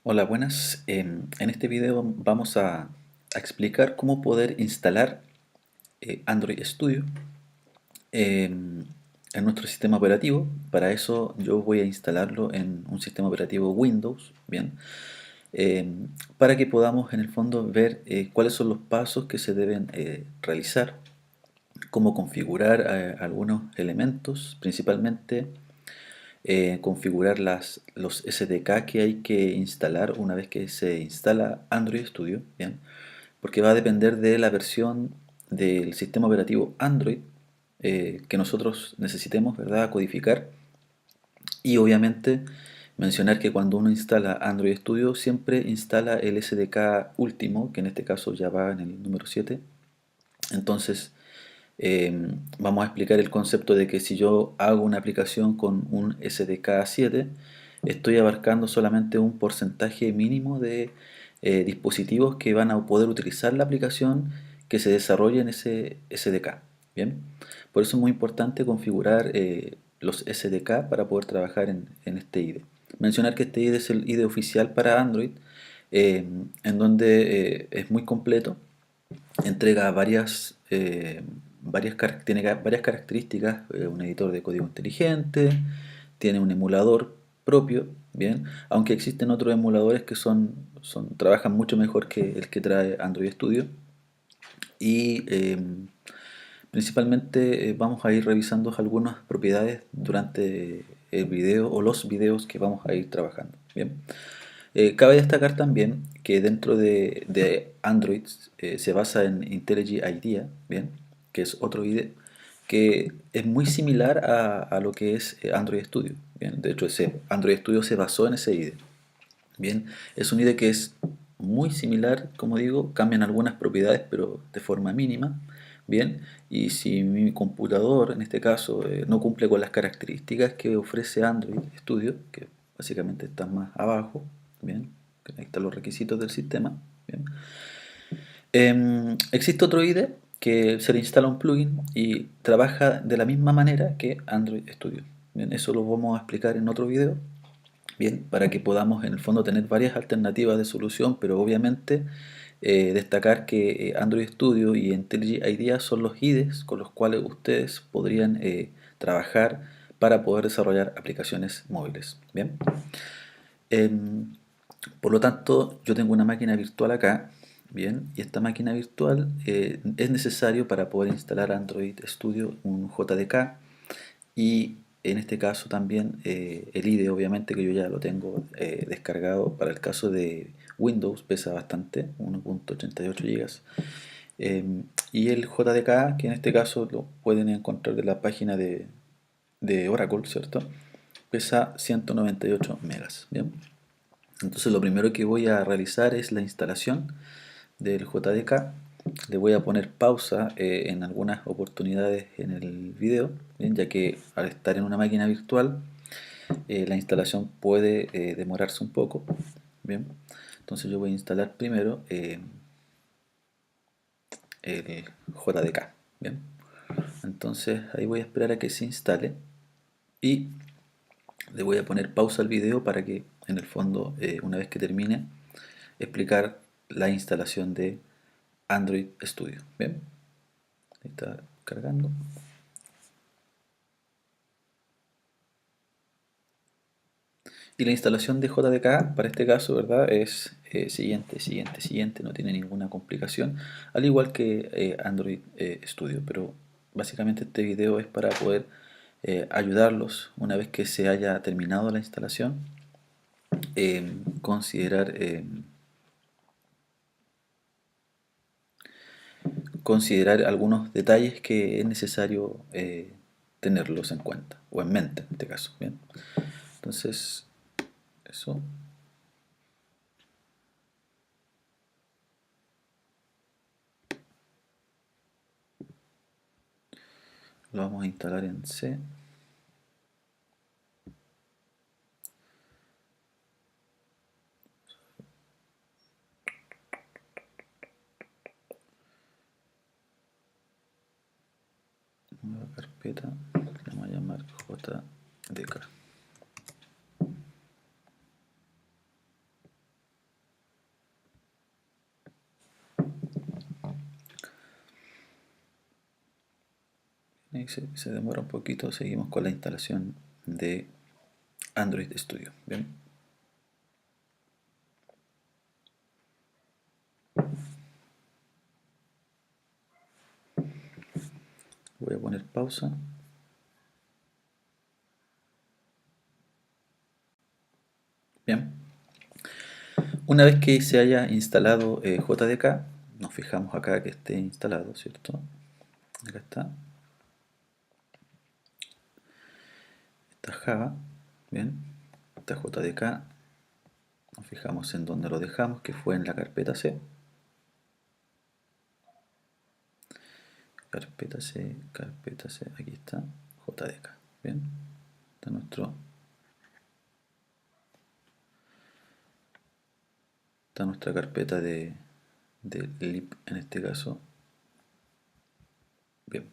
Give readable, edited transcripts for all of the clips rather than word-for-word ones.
Hola, buenas. En este video vamos a explicar cómo poder instalar Android Studio en nuestro sistema operativo. Para eso yo voy a instalarlo en un sistema operativo Windows, bien, para que podamos en el fondo ver cuáles son los pasos que se deben realizar, cómo configurar algunos elementos, principalmente configurar los SDK que hay que instalar una vez que se instala Android Studio, ¿bien? Porque va a depender de la versión del sistema operativo Android que nosotros necesitemos, ¿verdad?, codificar. Y obviamente mencionar que cuando uno instala Android Studio siempre instala el SDK último, que en este caso ya va en el número 7. Entonces vamos a explicar el concepto de que si yo hago una aplicación con un SDK 7, estoy abarcando solamente un porcentaje mínimo de dispositivos que van a poder utilizar la aplicación que se desarrolle en ese SDK. Bien, por eso es muy importante configurar los SDK para poder trabajar en este IDE. Mencionar que este IDE es el IDE oficial para Android, en donde es muy completo, entrega tiene varias características, un editor de código inteligente, tiene un emulador propio, bien, aunque existen otros emuladores que trabajan mucho mejor que el que trae Android Studio. Y principalmente vamos a ir revisando algunas propiedades durante el video o los videos que vamos a ir trabajando, bien. Cabe destacar también que dentro de Android se basa en IntelliJ IDEA, ¿bien?, que es otro IDE que es muy similar a lo que es Android Studio. Bien, de hecho, Android Studio se basó en ese IDE. Bien, es un IDE que es muy similar, como digo, cambian algunas propiedades, pero de forma mínima. Bien, y si mi computador, en este caso, no cumple con las características que ofrece Android Studio, que básicamente están más abajo, bien, ahí están los requisitos del sistema, bien. Existe otro IDE que se le instala un plugin y trabaja de la misma manera que Android Studio. Bien, eso lo vamos a explicar en otro video. Bien, para que podamos en el fondo tener varias alternativas de solución, pero obviamente destacar que Android Studio y IntelliJ IDEA son los IDEs con los cuales ustedes podrían trabajar para poder desarrollar aplicaciones móviles. Bien, Em, por lo tanto, yo tengo una máquina virtual acá, bien, y esta máquina virtual es necesario para poder instalar Android Studio un JDK y en este caso también el IDE, obviamente que yo ya lo tengo descargado. Para el caso de Windows pesa bastante, 1.88 GB. Y el JDK, que en este caso lo pueden encontrar de la página de Oracle, ¿cierto? Pesa 198 megas, ¿bien? Entonces lo primero que voy a realizar es la instalación del JDK. Le voy a poner pausa en algunas oportunidades en el video, ¿bien?, ya que al estar en una máquina virtual la instalación puede demorarse un poco. Bien, entonces yo voy a instalar primero el JDK. Bien, entonces ahí voy a esperar a que se instale y le voy a poner pausa al video para que en el fondo una vez que termine explicar la instalación de Android Studio. Bien, ahí está cargando. Y la instalación de JDK para este caso, ¿verdad?, es siguiente, siguiente, siguiente, no tiene ninguna complicación, al igual que Android Studio. Pero básicamente este video es para poder ayudarlos una vez que se haya terminado la instalación, considerar algunos detalles que es necesario tenerlos en cuenta, o en mente en este caso. Bien, entonces eso lo vamos a instalar en C. Nueva carpeta, le vamos a llamar JDK. Ahí se demora un poquito, seguimos con la instalación de Android Studio. Bien. Voy a poner pausa. Bien. Una vez que se haya instalado JDK, nos fijamos acá que esté instalado, ¿cierto? Acá está. Está Java. Bien. Está JDK. Nos fijamos en donde lo dejamos, que fue en la carpeta C. Carpeta C, aquí está, JDK. Bien. Está nuestra carpeta de lib en este caso. Bien.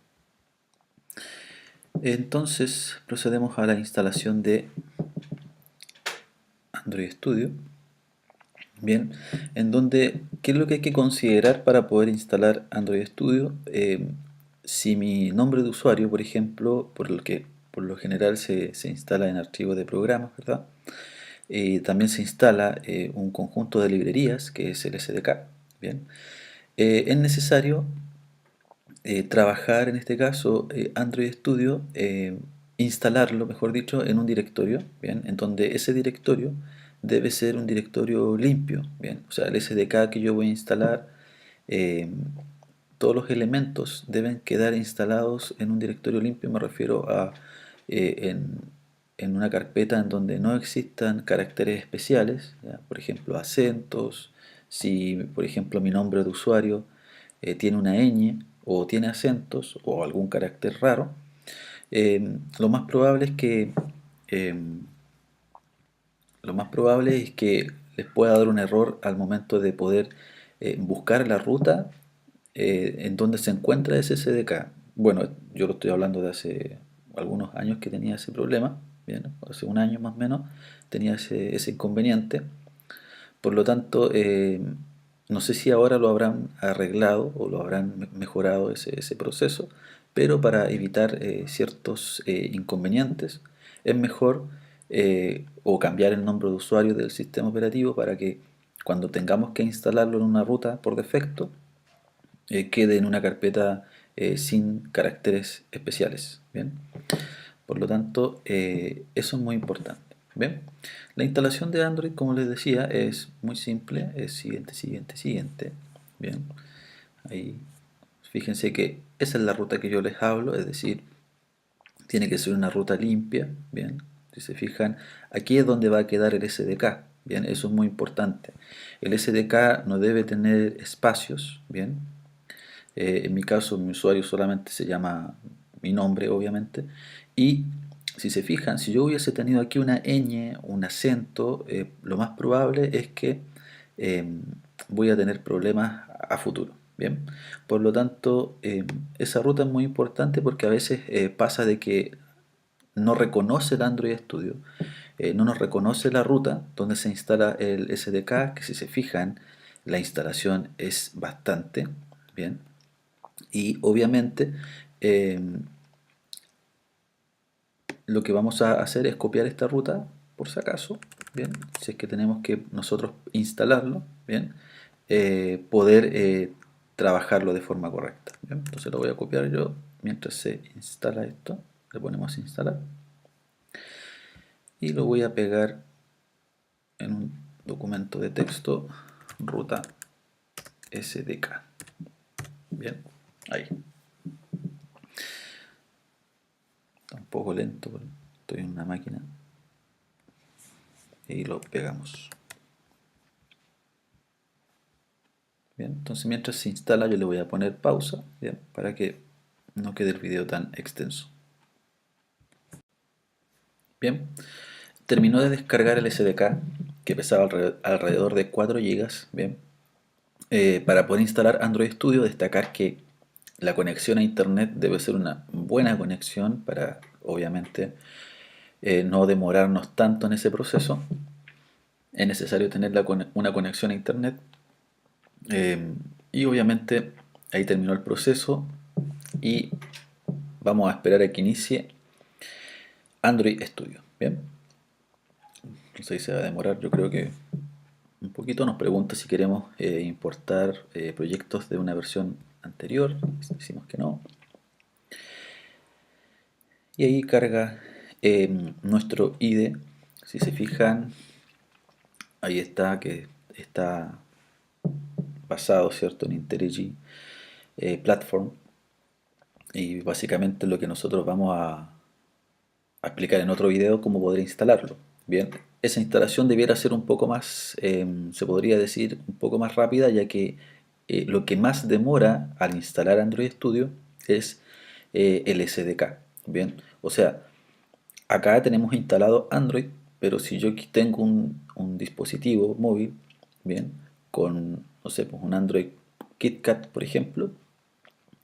Entonces procedemos a la instalación de Android Studio. Bien, en donde, ¿qué es lo que hay que considerar para poder instalar Android Studio? Si mi nombre de usuario, por ejemplo, por lo general se instala en archivos de programas, ¿verdad? También se instala un conjunto de librerías que es el SDK. Bien, es necesario trabajar en este caso Android Studio, instalarlo, mejor dicho, en un directorio, bien, en donde ese directorio debe ser un directorio limpio, bien, o sea, el SDK que yo voy a instalar, eh, todos los elementos deben quedar instalados en un directorio limpio. Me refiero a en una carpeta en donde no existan caracteres especiales, ¿ya? Por ejemplo, acentos, si por ejemplo mi nombre de usuario tiene una ñ o tiene acentos o algún carácter raro, lo más probable es que eh, les pueda dar un error al momento de poder buscar la ruta en donde se encuentra ese SDK. Bueno, yo lo estoy hablando de hace algunos años que tenía ese problema, bien, hace un año más o menos tenía ese inconveniente. Por lo tanto, no sé si ahora lo habrán arreglado o lo habrán mejorado ese proceso, pero para evitar ciertos inconvenientes es mejor o cambiar el nombre de usuario del sistema operativo para que cuando tengamos que instalarlo en una ruta por defecto, quede en una carpeta sin caracteres especiales. Bien, por lo tanto, eso es muy importante. Bien, la instalación de Android, como les decía, es muy simple, es siguiente, siguiente, siguiente. Bien, ahí fíjense que esa es la ruta que yo les hablo, es decir, tiene que ser una ruta limpia. Bien, si se fijan, aquí es donde va a quedar el SDK. Bien, eso es muy importante. El SDK no debe tener espacios. Bien, en mi caso, mi usuario solamente se llama mi nombre, obviamente. Y si se fijan, si yo hubiese tenido aquí una ñ, un acento, lo más probable es que eh, voy a tener problemas a futuro. Bien, por lo tanto, esa ruta es muy importante porque a veces pasa de que no reconoce el Android Studio, no nos reconoce la ruta donde se instala el SDK, que si se fijan, la instalación es bastante bien. Y obviamente lo que vamos a hacer es copiar esta ruta por si acaso, bien, si es que tenemos que nosotros instalarlo, bien, poder trabajarlo de forma correcta. Bien. Entonces lo voy a copiar yo mientras se instala esto, le ponemos instalar y lo voy a pegar en un documento de texto ruta SDK. Bien, ahí. Está un poco lento, pero estoy en una máquina. Y lo pegamos. Bien, entonces mientras se instala yo le voy a poner pausa, bien, para que no quede el video tan extenso. Bien, terminó de descargar el SDK que pesaba alrededor de 4 GB. Bien, para poder instalar Android Studio, destacar que la conexión a internet debe ser una buena conexión para, obviamente, no demorarnos tanto en ese proceso. Es necesario tener una conexión a internet y obviamente ahí terminó el proceso y vamos a esperar a que inicie Android Studio. Bien, entonces ahí se va a demorar, yo creo que un poquito. Nos pregunta si queremos importar proyectos de una versión anterior. Decimos que no. Y ahí carga nuestro IDE. Si se fijan, ahí está, que está basado, ¿cierto?, en IntelliJ Platform. Y básicamente lo que nosotros vamos a explicar en otro video cómo poder instalarlo. Bien, esa instalación debiera ser un poco más, se podría decir, un poco más rápida, ya que lo que más demora al instalar Android Studio es el SDK. Bien, o sea, acá tenemos instalado Android, pero si yo tengo un dispositivo móvil, bien, con, no sé, pues un Android KitKat, por ejemplo,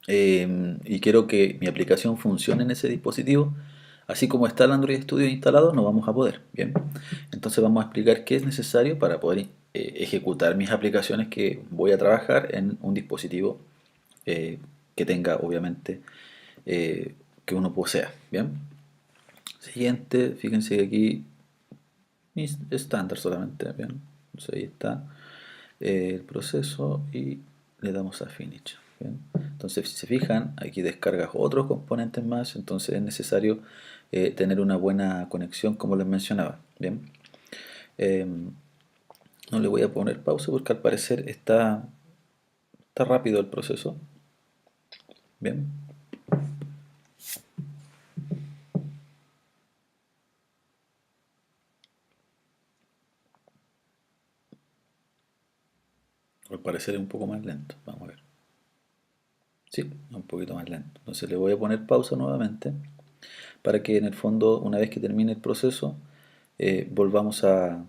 y quiero que mi aplicación funcione en ese dispositivo, así como está el Android Studio instalado, no vamos a poder. Bien, entonces vamos a explicar qué es necesario para poder ejecutar mis aplicaciones que voy a trabajar en un dispositivo eh, que tenga, obviamente, que uno posea. Bien, siguiente, fíjense que aquí estándar solamente. Bien, entonces ahí está el proceso y le damos a Finish. Bien. Entonces, si se fijan, aquí descargas otros componentes más, entonces es necesario tener una buena conexión, como les mencionaba. Bien. Eh, no le voy a poner pausa porque al parecer está rápido el proceso. Bien. Al parecer es un poco más lento. Vamos a ver. Sí, un poquito más lento. Entonces le voy a poner pausa nuevamente para que en el fondo, una vez que termine el proceso, volvamos a,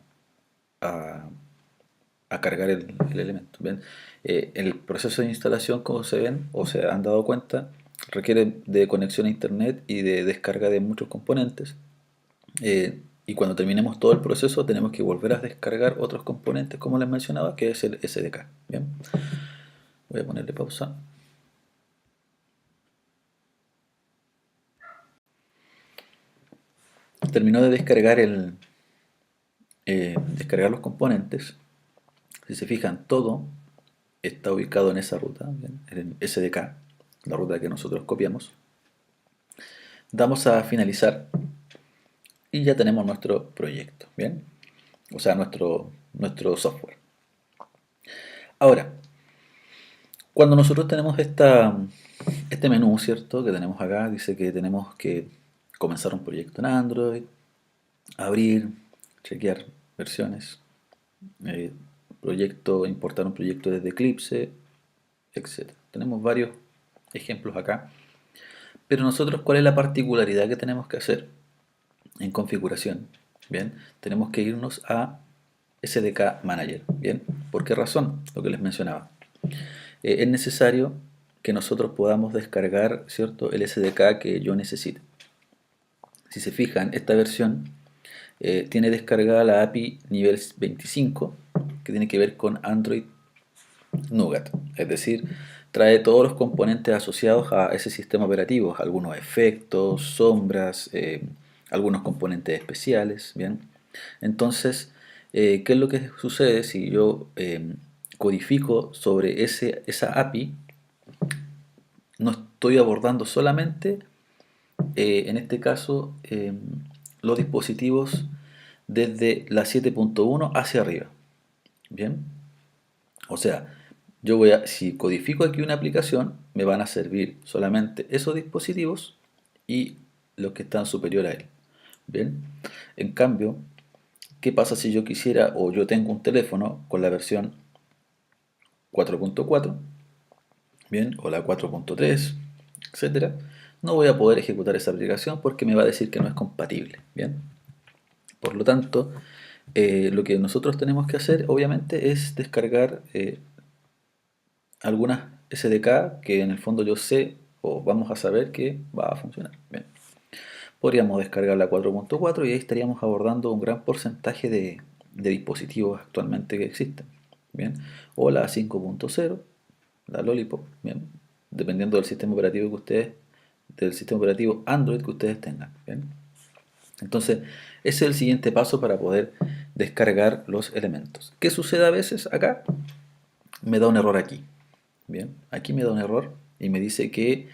a cargar el elemento. ¿Ven? El proceso de instalación, como se ven o se han dado cuenta, requiere de conexión a internet y de descarga de muchos componentes. Y cuando terminemos todo el proceso tenemos que volver a descargar otros componentes, como les mencionaba, que es el SDK. Bien, voy a ponerle pausa. Terminó de descargar descargar los componentes. Si se fijan, todo está ubicado en esa ruta, ¿bien?, en el SDK, la ruta que nosotros copiamos. Damos a finalizar y ya tenemos nuestro proyecto, ¿bien? O sea, nuestro software. Ahora, cuando nosotros tenemos este menú, ¿cierto?, que tenemos acá, dice que tenemos que comenzar un proyecto en Android, abrir, chequear versiones, eh, importar un proyecto desde Eclipse, etc. Tenemos varios ejemplos acá, pero nosotros, ¿cuál es la particularidad que tenemos que hacer en configuración? Bien, tenemos que irnos a SDK Manager. Bien, ¿por qué razón? Lo que les mencionaba. Es necesario que nosotros podamos descargar, ¿cierto?, el SDK que yo necesite. Si se fijan, esta versión tiene descargada la API nivel 25, que tiene que ver con Android Nougat, es decir, trae todos los componentes asociados a ese sistema operativo, algunos efectos, sombras, algunos componentes especiales. Bien, entonces, ¿qué es lo que sucede si yo codifico sobre esa API? No estoy abordando solamente, en este caso, los dispositivos desde la 7.1 hacia arriba. Bien, o sea, si codifico aquí una aplicación, me van a servir solamente esos dispositivos y los que están superior a él. Bien, en cambio, ¿qué pasa si yo quisiera, o yo tengo un teléfono con la versión 4.4, bien, o la 4.3, etcétera? No voy a poder ejecutar esa aplicación porque me va a decir que no es compatible. Bien, por lo tanto, lo que nosotros tenemos que hacer, obviamente, es descargar algunas SDK que en el fondo yo sé o vamos a saber que va a funcionar. Bien. Podríamos descargar la 4.4 y ahí estaríamos abordando un gran porcentaje de dispositivos actualmente que existen. Bien. O la 5.0, la Lollipop, bien, dependiendo del sistema operativo que ustedes del sistema operativo Android que ustedes tengan. ¿Bien? Entonces, ese es el siguiente paso para poder descargar los elementos. ¿Qué sucede a veces acá? Me da un error aquí. Bien, aquí me da un error y me dice que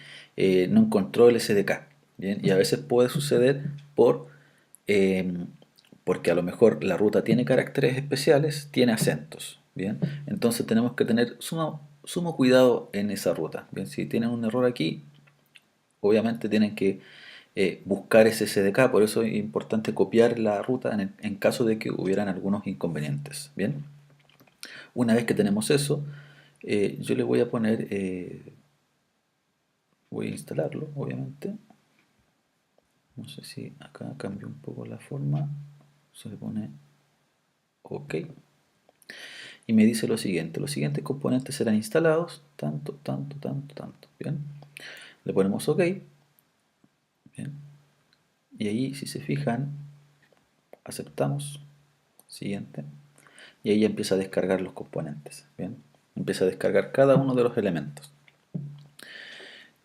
no encontró el SDK. Bien, y a veces puede suceder eh, porque a lo mejor la ruta tiene caracteres especiales, tiene acentos. Bien, entonces tenemos que tener sumo cuidado en esa ruta. Bien, si tienen un error aquí, obviamente tienen que buscar ese SDK, por eso es importante copiar la ruta en caso de que hubieran algunos inconvenientes. Bien, una vez que tenemos eso, yo le voy a poner, voy a instalarlo, obviamente. No sé si acá cambió un poco la forma, se le pone OK. Y me dice lo siguiente: los siguientes componentes serán instalados, tanto, tanto, tanto, tanto. Bien, le ponemos OK. Bien, y ahí, si se fijan, aceptamos, siguiente, y ahí empieza a descargar los componentes. Bien, empieza a descargar cada uno de los elementos.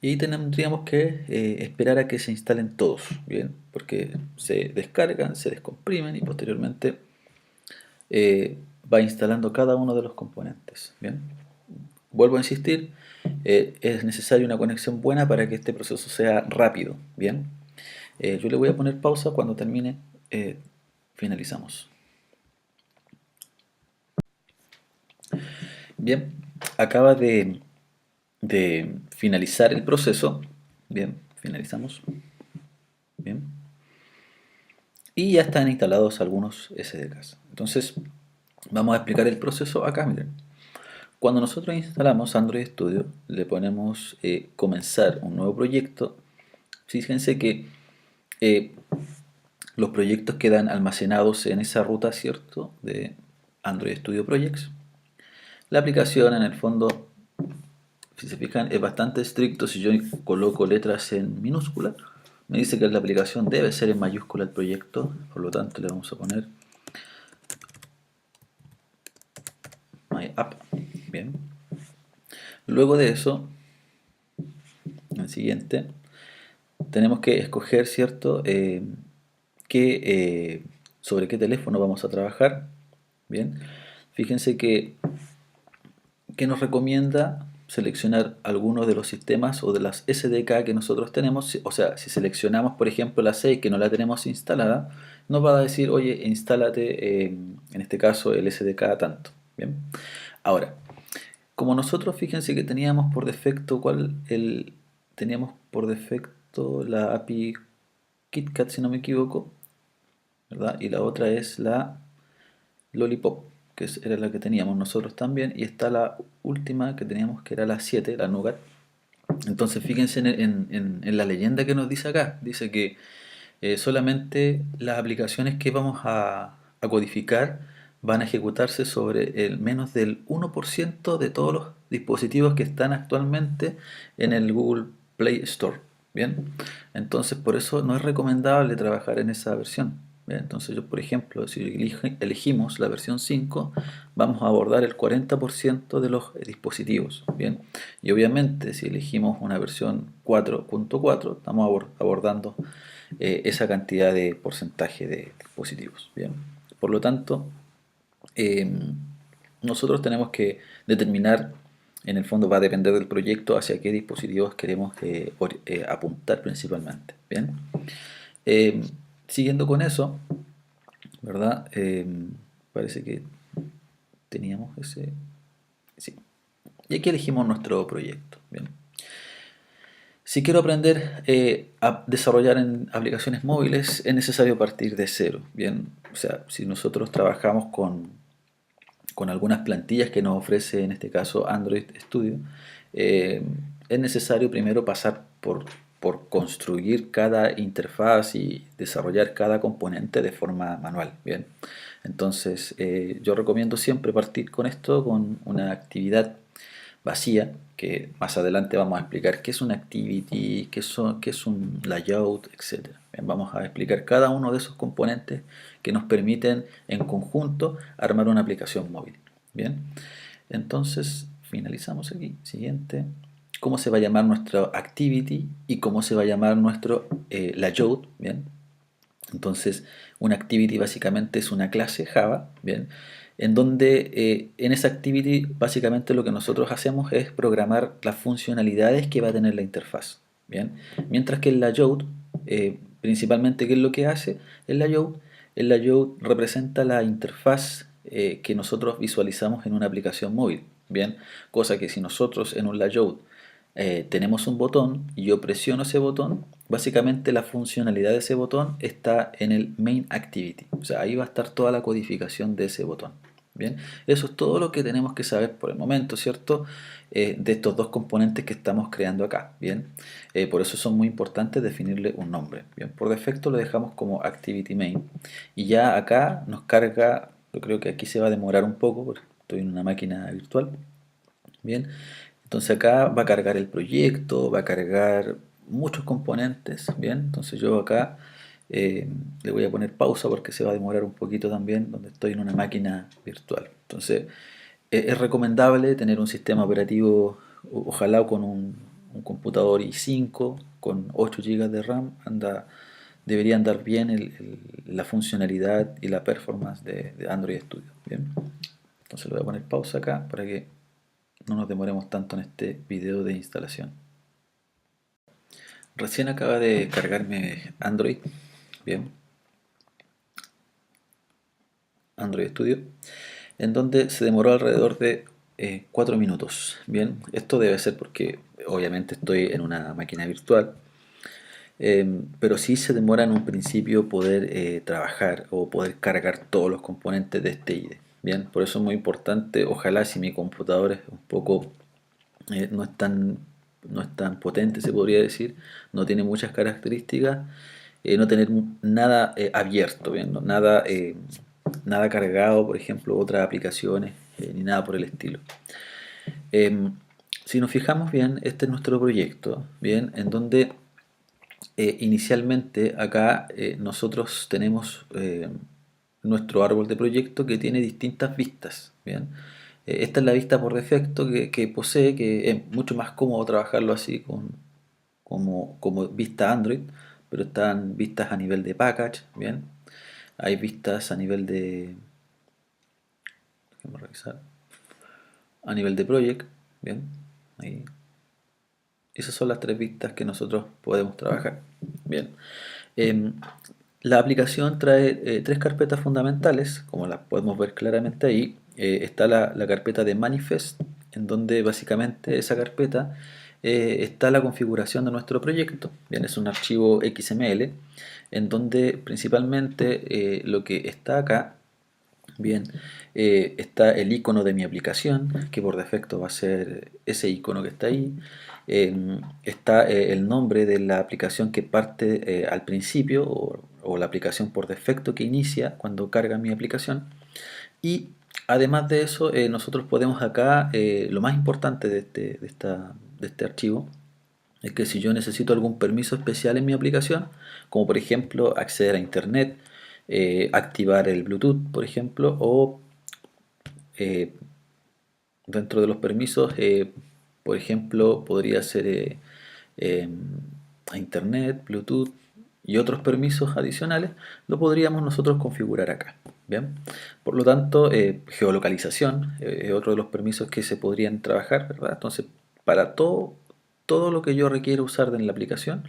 Y ahí tendríamos que esperar a que se instalen todos, bien, porque se descargan, se descomprimen y posteriormente va instalando cada uno de los componentes. Bien, vuelvo a insistir, es necesaria una conexión buena para que este proceso sea rápido. Bien, yo le voy a poner pausa cuando termine, finalizamos. Bien, acaba de finalizar el proceso. Bien, finalizamos. Bien, y ya están instalados algunos SDKs. Entonces, vamos a explicar el proceso acá. Miren, cuando nosotros instalamos Android Studio, le ponemos comenzar un nuevo proyecto. Fíjense que eh, los proyectos quedan almacenados en esa ruta, ¿cierto?, de Android Studio Projects. La aplicación, en el fondo, si se fijan, es bastante estricto. Si yo coloco letras en minúscula, me dice que la aplicación debe ser en mayúscula el proyecto, por lo tanto le vamos a poner My App. Bien. Luego de eso, en el siguiente, tenemos que escoger, ¿cierto?, sobre qué teléfono vamos a trabajar. Bien. Fíjense que nos recomienda seleccionar algunos de los sistemas o de las SDK que nosotros tenemos. O sea, si seleccionamos por ejemplo la 6 que no la tenemos instalada, nos va a decir, oye, instálate en este caso el SDK tanto. Bien, ahora, como nosotros, fíjense que teníamos por defecto, teníamos por defecto la API KitKat, si no me equivoco, ¿verdad? Y la otra es la Lollipop, que era la que teníamos nosotros también, y está la última que teníamos, que era la 7, la Nougat. Entonces fíjense en la leyenda que nos dice acá. Dice que solamente las aplicaciones que vamos a codificar van a ejecutarse sobre el menos del 1% de todos los dispositivos que están actualmente en el Google Play Store. Bien, entonces por eso no es recomendable trabajar en esa versión. Bien, entonces yo, por ejemplo, si elegimos la versión 5, vamos a abordar el 40% de los dispositivos. Bien, y obviamente si elegimos una versión 4.4, estamos abordando esa cantidad de porcentaje de dispositivos. Bien, por lo tanto, eh, nosotros tenemos que determinar, en el fondo va a depender del proyecto, hacia qué dispositivos queremos apuntar principalmente. Bien, Eh, siguiendo con eso, ¿verdad? Parece que teníamos ese... Sí. Y aquí elegimos nuestro proyecto. Bien. Si quiero aprender a desarrollar en aplicaciones móviles, es necesario partir de cero. Bien, o sea, si nosotros trabajamos con algunas plantillas que nos ofrece, en este caso, Android Studio, eh, es necesario primero pasar por construir cada interfaz y desarrollar cada componente de forma manual. Bien, entonces yo recomiendo siempre partir con esto, con una actividad vacía, que más adelante vamos a explicar qué es una activity, qué es un layout, etcétera. Bien, vamos a explicar cada uno de esos componentes que nos permiten en conjunto armar una aplicación móvil. Bien, entonces finalizamos aquí. Siguiente. cómo se va a llamar nuestro activity y cómo se va a llamar nuestro layout, ¿bien? Entonces, una activity básicamente es una clase Java, ¿bien? En donde en esa activity básicamente lo que nosotros hacemos es programar las funcionalidades que va a tener la interfaz, ¿bien? Mientras que el layout, principalmente, ¿qué es lo que hace? El layout, el layout representa la interfaz que nosotros visualizamos en una aplicación móvil, ¿bien? Cosa que si nosotros en un layout tenemos un botón y yo presiono ese botón, básicamente la funcionalidad de ese botón está en el main activity, o sea, ahí va a estar toda la codificación de ese botón. Bien, eso es todo lo que tenemos que saber por el momento, ¿cierto? De estos dos componentes que estamos creando acá, ¿bien? Por eso son muy importantes definirle un nombre, ¿bien? Por defecto lo dejamos como activity main y ya acá nos carga, yo creo que aquí se va a demorar un poco porque estoy en una máquina virtual, ¿bien? Entonces acá va a cargar el proyecto, va a cargar muchos componentes, ¿bien? Entonces yo acá le voy a poner pausa porque se va a demorar un poquito también, donde estoy en una máquina virtual. Entonces es recomendable tener un sistema operativo, ojalá con un computador i5 con 8 GB de RAM, debería andar bien la funcionalidad y la performance de Android Studio, ¿bien? Entonces le voy a poner pausa acá para que no nos demoremos tanto en este video de instalación. Recién acaba de cargarme Android, bien, Android Studio, en donde se demoró alrededor de 4 minutos. Bien, esto debe ser porque obviamente estoy en una máquina virtual, pero sí se demora en un principio poder trabajar o poder cargar todos los componentes de este IDE. Bien, por eso es muy importante, ojalá si mi computador es un poco no es tan potente, se podría decir, no tiene muchas características, no tener nada abierto, ¿bien? ¿No? Nada, nada cargado, por ejemplo, otras aplicaciones, ni nada por el estilo. Em, si nos fijamos bien, este es nuestro proyecto, bien, en donde inicialmente acá nosotros tenemos nuestro árbol de proyecto que tiene distintas vistas, bien. Esta es la vista por defecto que posee, que es mucho más cómodo trabajarlo así como vista Android, pero están vistas a nivel de package, bien. Hay vistas a nivel de, déjame revisar, a nivel de project, bien. Ahí. Esas son las tres vistas que nosotros podemos trabajar, bien. Em, la aplicación trae tres carpetas fundamentales, como las podemos ver claramente ahí. Está la carpeta de Manifest, en donde básicamente esa carpeta está la configuración de nuestro proyecto. Bien, es un archivo XML, en donde principalmente lo que está acá, bien, está el icono de mi aplicación, que por defecto va a ser ese icono que está ahí. Está el nombre de la aplicación que parte al principio o la aplicación por defecto que inicia cuando carga mi aplicación. Y además de eso, nosotros podemos acá, lo más importante de este archivo, es que si yo necesito algún permiso especial en mi aplicación, como por ejemplo acceder a internet, activar el Bluetooth, por ejemplo, o eh, dentro de los permisos, por ejemplo, podría ser eh, a internet, Bluetooth y otros permisos adicionales, lo podríamos nosotros configurar acá. Bien, por lo tanto, geolocalización es otro de los permisos que se podrían trabajar, ¿verdad? Entonces, para todo lo que yo requiero usar en la aplicación,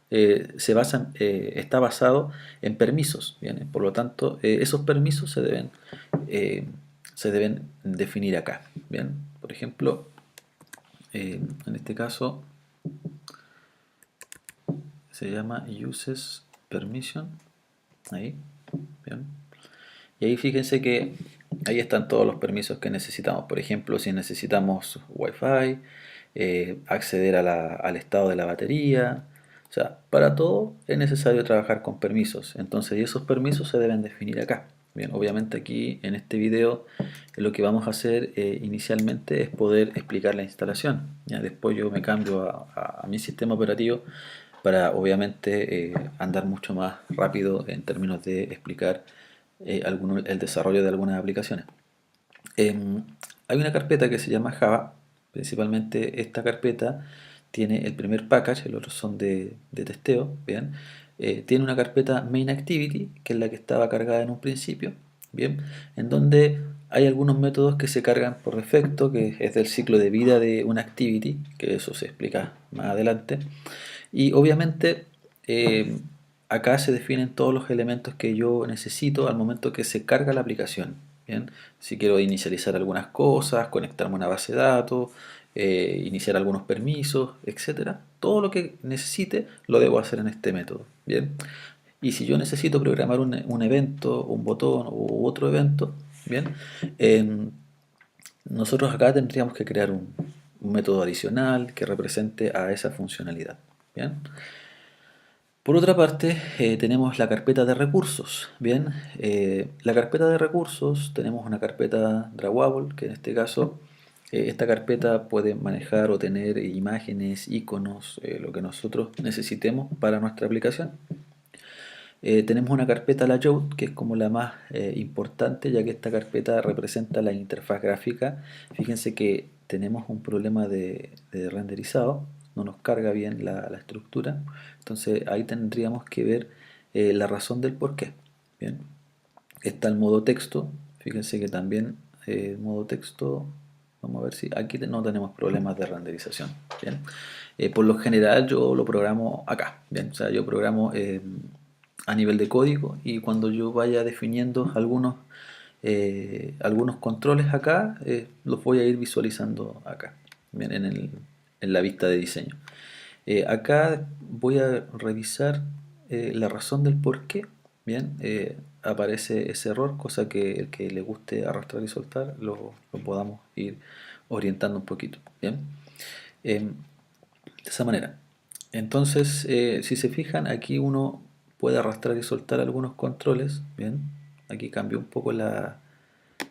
está basado en permisos. Bien, por lo tanto, esos permisos eh, se deben definir acá. Bien, por ejemplo, en este caso se llama uses permission. Ahí, bien. Y ahí fíjense que ahí están todos los permisos que necesitamos. Por ejemplo, si necesitamos Wi-Fi, acceder al estado de la batería. O sea, para todo es necesario trabajar con permisos. Entonces, y esos permisos se deben definir acá. Bien, obviamente aquí en este video lo que vamos a hacer inicialmente es poder explicar la instalación. ¿Ya? Después yo me cambio a mi sistema operativo para obviamente andar mucho más rápido en términos de explicar el desarrollo de algunas aplicaciones. Hay una carpeta que se llama Java, Principalmente esta carpeta tiene el primer package, el otro son de testeo, bien. Tiene una carpeta main activity, que es la que estaba cargada en un principio, bien, en donde hay algunos métodos que se cargan por defecto, que es del ciclo de vida de una activity, que eso se explica más adelante. Y obviamente eh, acá se definen todos los elementos que yo necesito al momento que se carga la aplicación. Bien, si quiero inicializar algunas cosas, conectarme a una base de datos, iniciar algunos permisos, etcétera, todo lo que necesite lo debo hacer en este método. Bien, y si yo necesito programar un evento, un botón u otro evento, bien, em, nosotros acá tendríamos que crear un método adicional que represente a esa funcionalidad. Bien. Por otra parte, tenemos la carpeta de recursos. Bien, la carpeta de recursos, tenemos una carpeta drawable, que en este caso, esta carpeta puede manejar o tener imágenes, iconos, lo que nosotros necesitemos para nuestra aplicación. Tenemos una carpeta layout, que es como la más importante, ya que esta carpeta representa la interfaz gráfica. Fíjense que tenemos un problema de renderizado, no nos carga bien la estructura, entonces ahí tendríamos que ver la razón del por qué. Bien, está el modo texto, fíjense que también el modo texto, vamos a ver si aquí no tenemos problemas de renderización. Bien, por lo general yo lo programo acá, bien, o sea, yo programo a nivel de código, y cuando yo vaya definiendo algunos controles acá, los voy a ir visualizando acá, bien, en la vista de diseño. Acá voy a revisar la razón del por qué. Bien, aparece ese error, cosa que el que le guste arrastrar y soltar lo podamos ir orientando un poquito. Bien, de esa manera. Entonces, si se fijan, aquí uno puede arrastrar y soltar algunos controles. Bien, aquí cambió un poco la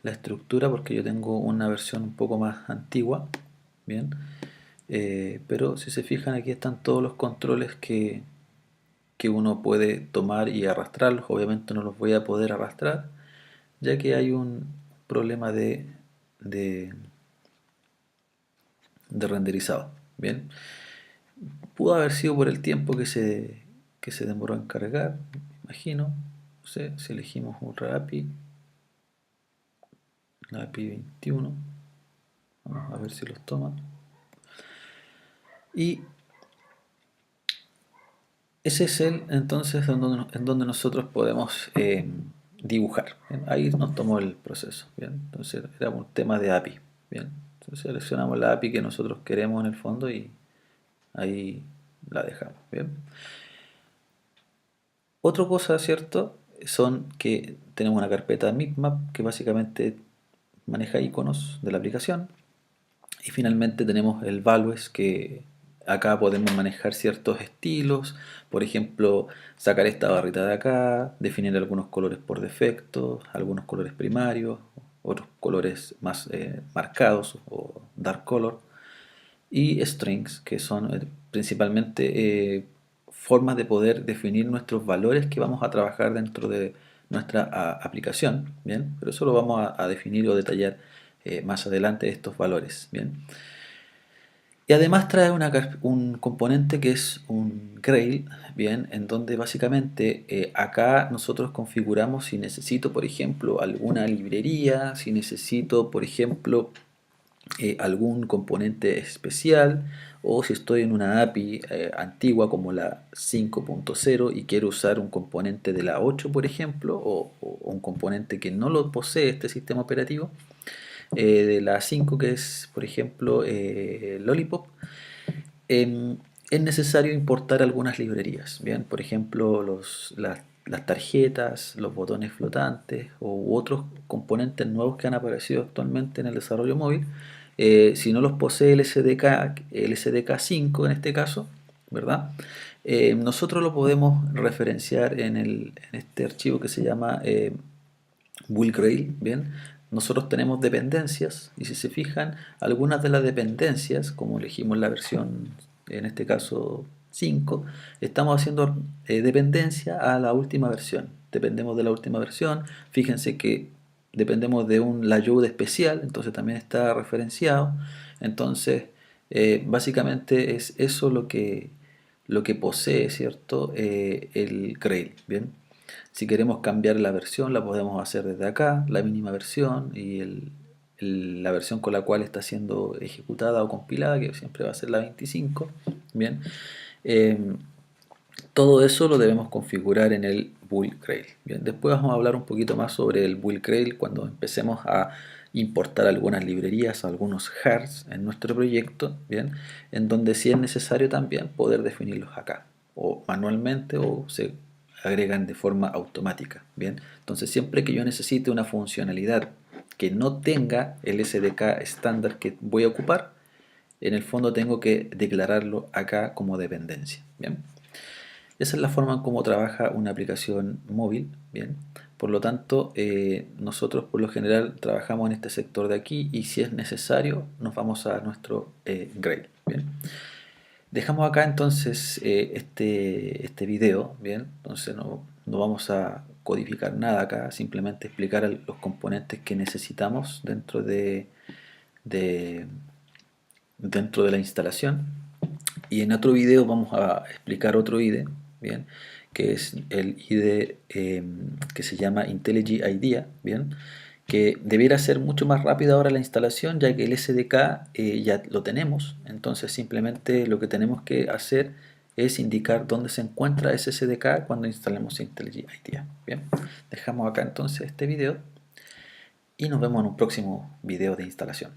estructura porque yo tengo una versión un poco más antigua. Bien, pero si se fijan, aquí están todos los controles que uno puede tomar y arrastrarlos. Obviamente no los voy a poder arrastrar, ya que hay un problema de, de renderizado. Bien, pudo haber sido por el tiempo que se demoró en cargar, me imagino. No sé, si elegimos otra API, la API 21, vamos a ver si los toma. Y ese es el entonces en donde nosotros podemos dibujar. ¿Bien? Ahí nos tomó el proceso. ¿Bien? Entonces era un tema de API. ¿Bien? Entonces seleccionamos la API que nosotros queremos en el fondo y ahí la dejamos. ¿Bien? Otra cosa, ¿cierto? Son que tenemos una carpeta Mipmap que básicamente maneja iconos de la aplicación. Y finalmente tenemos el values, que acá podemos manejar ciertos estilos, por ejemplo, sacar esta barrita de acá, definir algunos colores por defecto, algunos colores primarios, otros colores más marcados o dark color, y strings, que son principalmente formas de poder definir nuestros valores que vamos a trabajar dentro de nuestra aplicación, ¿bien? Pero eso lo vamos a definir o detallar más adelante, estos valores, ¿bien? Y además trae un componente que es un Grail, bien, en donde básicamente acá nosotros configuramos si necesito, por ejemplo, alguna librería, si necesito, por ejemplo, algún componente especial, o si estoy en una API antigua como la 5.0 y quiero usar un componente de la 8, por ejemplo, o un componente que no lo posee este sistema operativo, de la 5, que es, por ejemplo, Lollipop, es necesario importar algunas librerías. Bien, por ejemplo, las tarjetas, los botones flotantes u otros componentes nuevos que han aparecido actualmente en el desarrollo móvil. Si no los posee el SDK 5 en este caso, ¿verdad? Nosotros lo podemos referenciar en este archivo que se llama Build Grail. Bien, nosotros tenemos dependencias, y si se fijan, algunas de las dependencias, como elegimos la versión, en este caso 5, estamos haciendo dependencia a la última versión. Dependemos de la última versión. Fíjense que dependemos de un layout especial, entonces también está referenciado. Entonces, básicamente es eso lo que posee, ¿cierto? El Grail, ¿bien? Si queremos cambiar la versión, la podemos hacer desde acá, la mínima versión y la versión con la cual está siendo ejecutada o compilada, que siempre va a ser la 25, ¿bien? Eh, Todo eso lo debemos configurar en el build Grail. Bien, después vamos a hablar un poquito más sobre el build Grail cuando empecemos a importar algunas librerías, algunos hearts en nuestro proyecto, bien, en donde si es necesario también poder definirlos acá, o manualmente o se agregan de forma automática, bien. Entonces siempre que yo necesite una funcionalidad que no tenga el SDK estándar que voy a ocupar, en el fondo tengo que declararlo acá como dependencia, bien. Esa es la forma en cómo trabaja una aplicación móvil, ¿bien? Por lo tanto, nosotros por lo general trabajamos en este sector de aquí y si es necesario nos vamos a nuestro Grail, ¿bien? Dejamos acá entonces este video, ¿bien? Entonces no vamos a codificar nada acá, simplemente explicar los componentes que necesitamos de- dentro de la instalación. Y en otro video vamos a explicar otro IDE, ¿bien? Que es el IDE que se llama IntelliJ IDEA, ¿bien? Que debiera ser mucho más rápida ahora la instalación, ya que el SDK ya lo tenemos. Entonces simplemente lo que tenemos que hacer es indicar dónde se encuentra ese SDK cuando instalemos IntelliJ IDEA, ¿bien? Dejamos acá entonces este video y nos vemos en un próximo video de instalación.